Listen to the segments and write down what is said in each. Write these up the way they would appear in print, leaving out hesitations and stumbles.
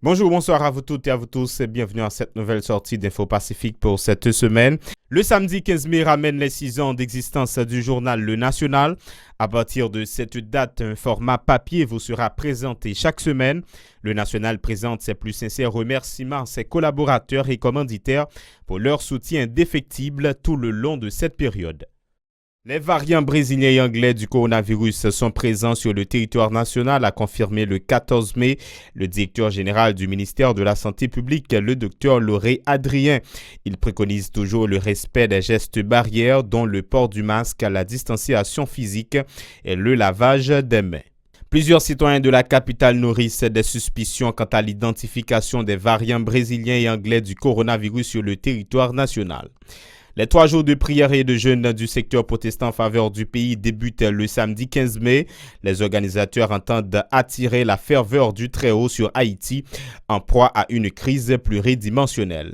Bonjour, bonsoir à vous toutes et à vous tous et bienvenue à cette nouvelle sortie d'Info Pacifique pour cette semaine. Le samedi 15 mai ramène les 6 ans d'existence du journal Le National. À partir de cette date, un format papier vous sera présenté chaque semaine. Le National présente ses plus sincères remerciements à ses collaborateurs et commanditaires pour leur soutien indéfectible tout le long de cette période. Les variants brésiliens et anglais du coronavirus sont présents sur le territoire national, a confirmé le 14 mai le directeur général du ministère de la Santé publique, le Dr Loré Adrien. Il préconise toujours le respect des gestes barrières, dont le port du masque, la distanciation physique et le lavage des mains. Plusieurs citoyens de la capitale nourrissent des suspicions quant à l'identification des variants brésiliens et anglais du coronavirus sur le territoire national. Les 3 jours de prière et de jeûne du secteur protestant en faveur du pays débutent le samedi 15 mai. Les organisateurs entendent attirer la ferveur du Très-Haut sur Haïti en proie à une crise pluridimensionnelle.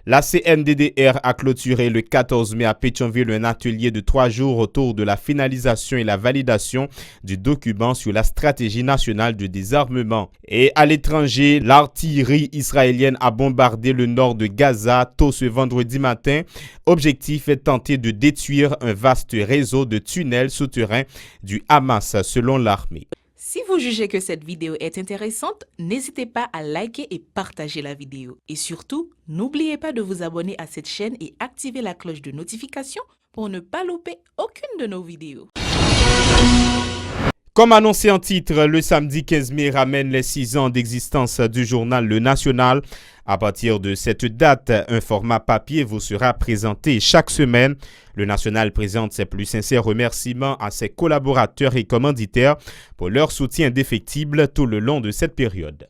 La CNDDR a clôturé le 14 mai à Pétionville un atelier de 3 jours autour de la finalisation et la validation du document sur la stratégie nationale de désarmement. Et à l'étranger, l'artillerie israélienne a bombardé le nord de Gaza tôt ce vendredi matin. Objectif est tenter de détruire un vaste réseau de tunnels souterrains du Hamas selon l'armée. Si vous jugez que cette vidéo est intéressante, n'hésitez pas à liker et partager la vidéo. Et surtout, n'oubliez pas de vous abonner à cette chaîne et activer la cloche de notification pour ne pas louper aucune de nos vidéos. Comme annoncé en titre, le samedi 15 mai ramène les 6 ans d'existence du journal Le National. À partir de cette date, un format papier vous sera présenté chaque semaine. Le National présente ses plus sincères remerciements à ses collaborateurs et commanditaires pour leur soutien indéfectible tout le long de cette période.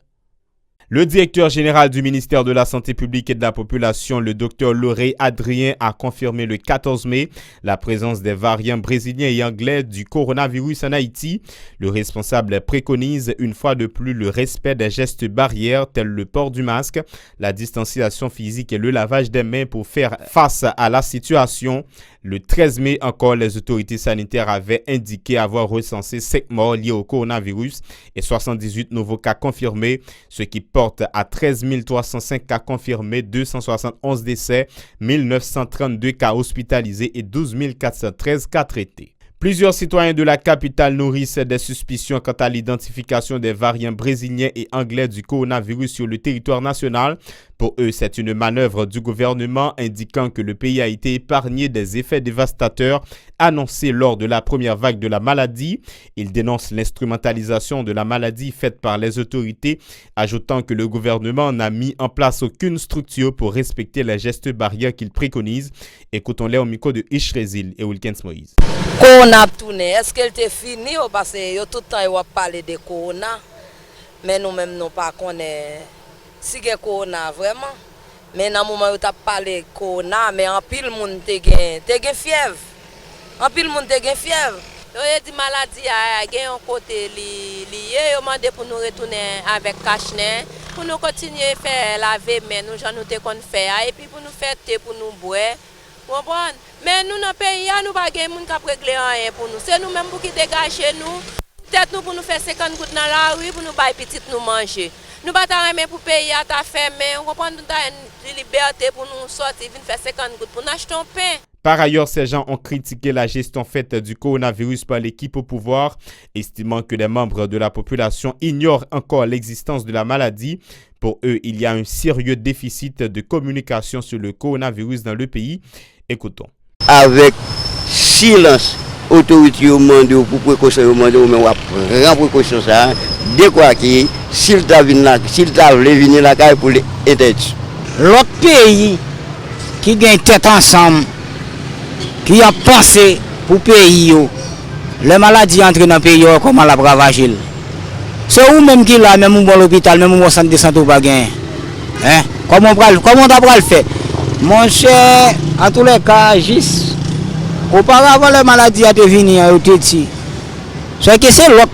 Le directeur général du ministère de la Santé publique et de la Population, le Dr Loré Adrien, a confirmé le 14 mai la présence des variants brésiliens et anglais du coronavirus en Haïti. Le responsable préconise une fois de plus le respect des gestes barrières tels le port du masque, la distanciation physique et le lavage des mains pour faire face à la situation. Le 13 mai encore, les autorités sanitaires avaient indiqué avoir recensé 5 morts liés au coronavirus et 78 nouveaux cas confirmés, ce qui porte à 13 305 cas confirmés, 271 décès, 1932 cas hospitalisés et 12 413 cas traités. Plusieurs citoyens de la capitale nourrissent des suspicions quant à l'identification des variants brésiliens et anglais du coronavirus sur le territoire national. Pour eux, c'est une manœuvre du gouvernement indiquant que le pays a été épargné des effets dévastateurs annoncés lors de la première vague de la maladie. Ils dénoncent l'instrumentalisation de la maladie faite par les autorités, ajoutant que le gouvernement n'a mis en place aucune structure pour respecter les gestes barrières qu'il préconise. Écoutons-les au micro de Ishrezil et Wilkens Moïse. Corona tourné, est-ce qu'elle était finie ou parce que tout le temps il va parler de corona, mais nous-mêmes nous pas connaît si c'est corona vraiment. Mais dans le moment où tu as parlé de corona, mais en pile monde te gen fièvre. En pile monde te gen fièvre. Il y a des maladies qui ont un côté lié, on demande pour nous retourner avec cache-nez, pour nous continuer à faire laver mais nous j'en nous te qu'on faire et puis pour nous faire thé pour nous boire. Mais nous dans le pays, nous n'avons pas de monde qui régler rien pour nous. C'est nous-mêmes qui dégagent nous. Peut-être nous pour nous faire 50 gouttes dans la rue, pour nous faire petit nous manger. Nous ne pouvons pas pour payer à ta ferme, on comprend nous une liberté pour nous sortir, venir faire 50 gouttes pour nous acheter un pain. Par ailleurs, ces gens ont critiqué la gestion faite du coronavirus par l'équipe au pouvoir, estimant que les membres de la population ignorent encore l'existence de la maladie. Pour eux, il y a un sérieux déficit de communication sur le coronavirus dans le pays. Écoutons. Avec silence, autorité au monde pour précaution au monde, mais on va prendre précaution ça. De quoi qui, s'il t'a venir là, pour les aider. L'autre pays qui gagne tête ensemble, qui a pensé pour pays, les maladies entrent dans le pays, comment la ravager. C'est où même qui là, même au l'hôpital, même au centre de santé, pas gagner. Hein? Comment on va le faire? Mon cher, en tous les cas, juste, auparavant les maladies à devenir, c'est que c'est l'autre.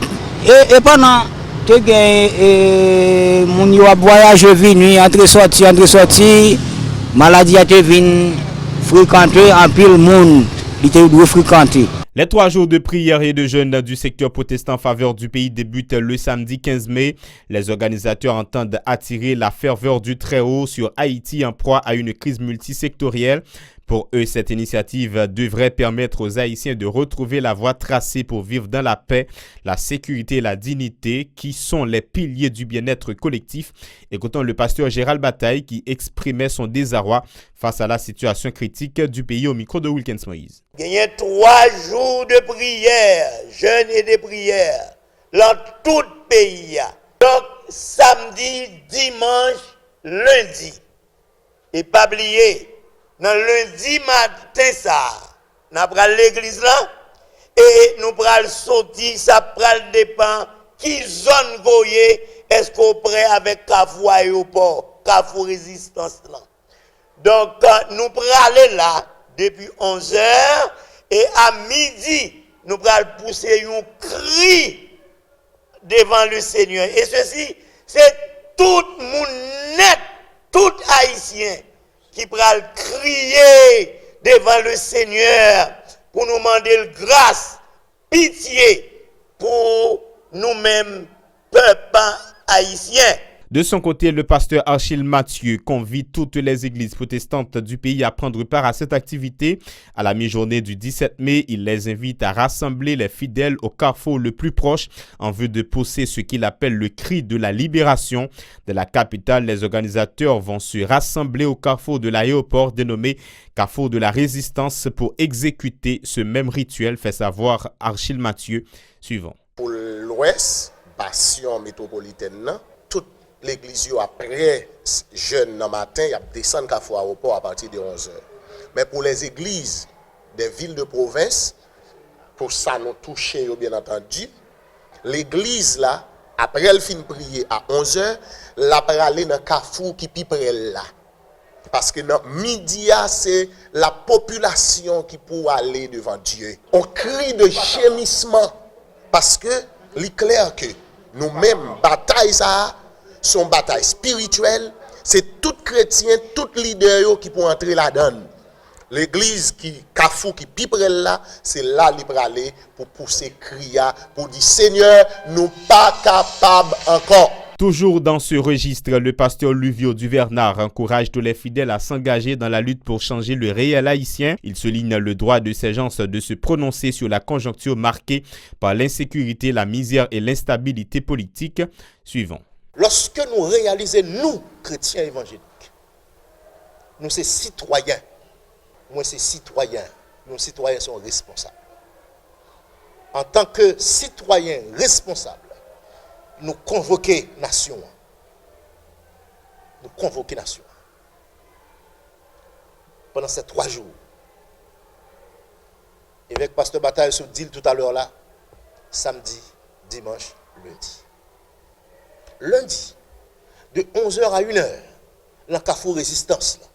Et pendant que mon voyage venu, entre-sorti, maladie à devenir fréquentée en pile monde, il était fréquenté. Les 3 jours de prière et de jeûne du secteur protestant en faveur du pays débutent le samedi 15 mai. Les organisateurs entendent attirer la ferveur du Très-Haut sur Haïti en proie à une crise multisectorielle. Pour eux, cette initiative devrait permettre aux Haïtiens de retrouver la voie tracée pour vivre dans la paix, la sécurité et la dignité, qui sont les piliers du bien-être collectif. Écoutons le pasteur Gérald Bataille qui exprimait son désarroi face à la situation critique du pays au micro de Wilkins Moïse. Il y a 3 jours de prière, jeûne et de prière, dans tout le pays. Donc, samedi, dimanche, lundi. Et pas oublier, dans lundi matin, nous prenons l'église là, et nous prenons sortir, ça prend dépend qui zone goye, est-ce qu'on prêt avec Carrefour aéroport, Carrefour résistance là. Donc, nous prenons aller là, depuis 11h, et à midi, nous allons pousser un cri devant le Seigneur. Et ceci, c'est tout le monde net, tout Haïtien, qui va crier devant le Seigneur pour nous demander grâce, pitié pour nous-mêmes, peuple haïtien. De son côté, le pasteur Achille Mathieu convie toutes les églises protestantes du pays à prendre part à cette activité. À la mi-journée du 17 mai, il les invite à rassembler les fidèles au carrefour le plus proche en vue de pousser ce qu'il appelle le cri de la libération. De la capitale, les organisateurs vont se rassembler au carrefour de l'aéroport dénommé Carrefour de la Résistance pour exécuter ce même rituel, fait savoir Achille Mathieu. Suivant. Pour l'ouest, bastion métropolitaine, l'église après jeûne le matin, il y a descendre Carrefour aéroport à partir de 11h. Mais pour les églises des villes de province, pour ça nous toucher bien entendu, l'église là, après elle fin prier à 11h, la aller dans Carrefour qui pi près là. Parce que dans midi, c'est la population qui peut aller devant Dieu. On crie de gémissement parce que l'éclair que nous-mêmes bataille ça son bataille spirituelle, c'est tout chrétien, tout leader qui peut entrer là-dedans. L'église qui Carrefour qui piprel là, c'est là qu'il peut aller pour pousser cria pour dire Seigneur, nous pas capables encore. Toujours dans ce registre, le pasteur Luvio Duvernard encourage tous les fidèles à s'engager dans la lutte pour changer le réel haïtien. Il souligne le droit de ces gens de se prononcer sur la conjoncture marquée par l'insécurité, la misère et l'instabilité politique. Suivant. Lorsque nous réalisons, nous, chrétiens évangéliques, nous sommes citoyens. Moi, c'est citoyens. Nous, citoyens, sommes responsables. En tant que citoyens responsables, nous convoquons nation. Nous convoquons nation. Pendant ces 3 jours. Et avec Pasteur Bataille se dit tout à l'heure là, samedi, dimanche, lundi. Lundi, de 11h à 1h, dans Carrefour Résistance. Là.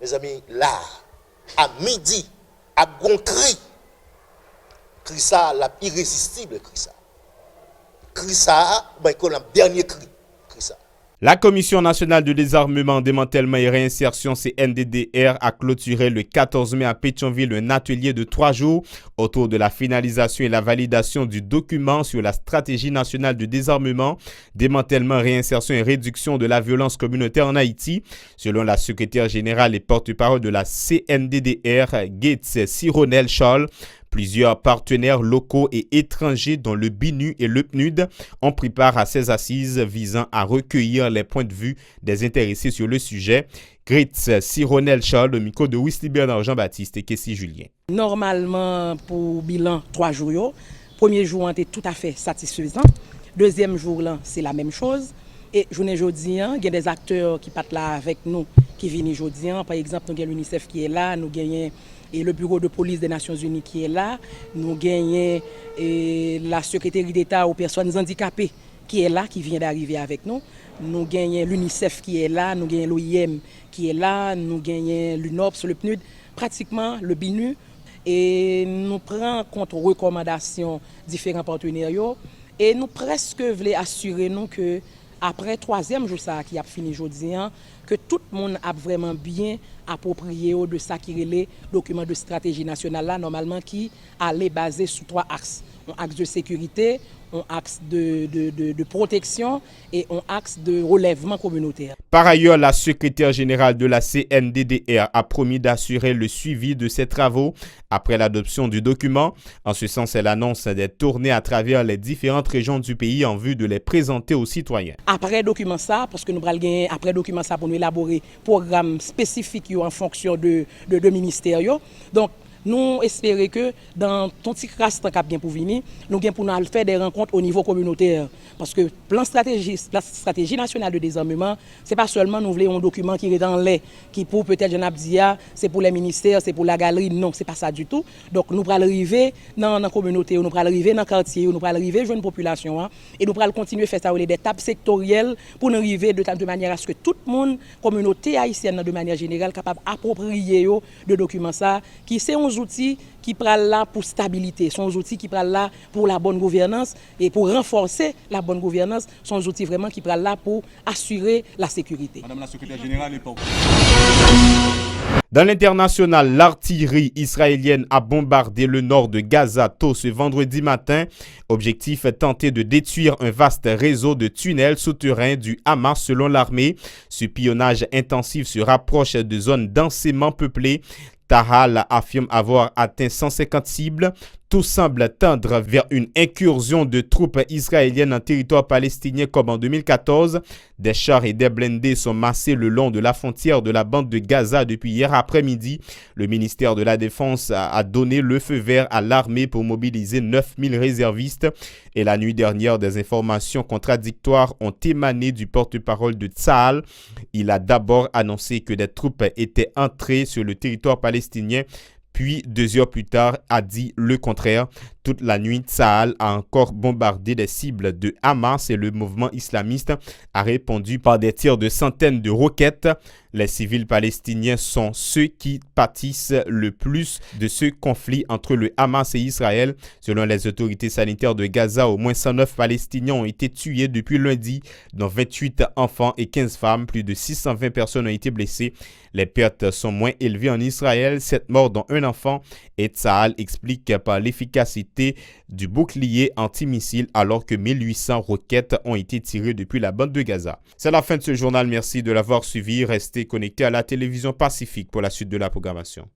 Mes amis, là, à midi, à bon cri ça, la irrésistible cri ça. Cri ça, ben, le dernier cri ça. La Commission nationale de désarmement, démantèlement et réinsertion CNDDR a clôturé le 14 mai à Pétionville un atelier de 3 jours autour de la finalisation et la validation du document sur la stratégie nationale de désarmement, démantèlement, réinsertion et réduction de la violence communautaire en Haïti. Selon la secrétaire générale et porte-parole de la CNDDR, Gates Sironel Charles, plusieurs partenaires locaux et étrangers, dont le BINU et le PNUD, ont pris part à ces assises visant à recueillir les points de vue des intéressés sur le sujet. Gretz Sironel Charles, le micro de Wesley Bernard Jean-Baptiste et Kessie Julien. Normalement, pour bilan 3 jours, premier jour était tout à fait satisfaisant. Deuxième jour, c'est la même chose. Et journée aujourd'hui, il y a des acteurs qui partent là avec nous, qui viennent aujourd'hui. Par exemple, nous avons l'UNICEF qui est là, nous avons et le bureau de police des Nations Unies qui est là, nous gagnons la secrétaire d'État aux personnes handicapées qui est là, qui vient d'arriver avec nous. Nous gagnons l'UNICEF qui est là, nous gagnons l'OIM qui est là, nous gagnons l'UNOPS, le PNUD, pratiquement le BINU. Et nous prenons compte recommandations différents partenaires et nous presque voulons assurer nous que après troisième jour ça qui a fini aujourd'hui, que tout le monde a vraiment bien approprié de ça qui est le document de stratégie nationale là, normalement qui allait baser sur 3 axes. Un axe de sécurité, un axe de protection et un axe de relèvement communautaire. Par ailleurs, la secrétaire générale de la CNDDR a promis d'assurer le suivi de ces travaux après l'adoption du document. En ce sens, elle annonce des tournées à travers les différentes régions du pays en vue de les présenter aux citoyens. Après document ça, parce que nous allons gagner après document ça pour nous élaborer programme spécifique en fonction de ministères. Donc nous espérons que dans ton petit crasse qui vient pour venir, nous allons pour nous faire des rencontres au niveau communautaire. Parce que la stratégie nationale de désarmement, ce n'est pas seulement nous voulons un document qui est dans l'air, qui pour peut-être, je n'ai c'est pour les ministères, c'est pour la galerie. Non, ce n'est pas ça du tout. Donc nous allons arriver dans la communauté, nous allons arriver dans le quartier, nous allons arriver à une population. Et nous allons continuer à faire ça, des tables sectorielles pour nous arriver de manière à ce que tout le monde, communauté haïtienne de manière générale, capable d'approprier de documents ça, qui c'est un outils qui prennent là pour stabilité, sont des outils qui prennent là pour la bonne gouvernance et pour renforcer la bonne gouvernance, sont des outils vraiment qui prennent là pour assurer la sécurité. Madame la secrétaire générale, Dans l'international, l'artillerie israélienne a bombardé le nord de Gaza tôt ce vendredi matin. Objectif, tenter de détruire un vaste réseau de tunnels souterrains du Hamas selon l'armée. Ce pillonnage intensif se rapproche de zones densément peuplées. Tahal affirme avoir atteint 150 cibles. Tout semble tendre vers une incursion de troupes israéliennes en territoire palestinien comme en 2014. Des chars et des blindés sont massés le long de la frontière de la bande de Gaza depuis hier après-midi. Le ministère de la Défense a donné le feu vert à l'armée pour mobiliser 9000 réservistes. Et la nuit dernière, des informations contradictoires ont émané du porte-parole de Tsahal. Il a d'abord annoncé que des troupes étaient entrées sur le territoire palestinien. Puis, 2 heures plus tard, a dit le contraire. Toute la nuit, Tsahal a encore bombardé des cibles de Hamas et le mouvement islamiste a répondu par des tirs de centaines de roquettes. Les civils palestiniens sont ceux qui pâtissent le plus de ce conflit entre le Hamas et Israël. Selon les autorités sanitaires de Gaza, au moins 109 Palestiniens ont été tués depuis lundi, dont 28 enfants et 15 femmes. Plus de 620 personnes ont été blessées. Les pertes sont moins élevées en Israël, 7 morts dont un enfant. Et Tsahal explique par l'efficacité du bouclier antimissile alors que 1800 roquettes ont été tirées depuis la bande de Gaza. C'est la fin de ce journal. Merci de l'avoir suivi. Restez connectés à la télévision Pacifique pour la suite de la programmation.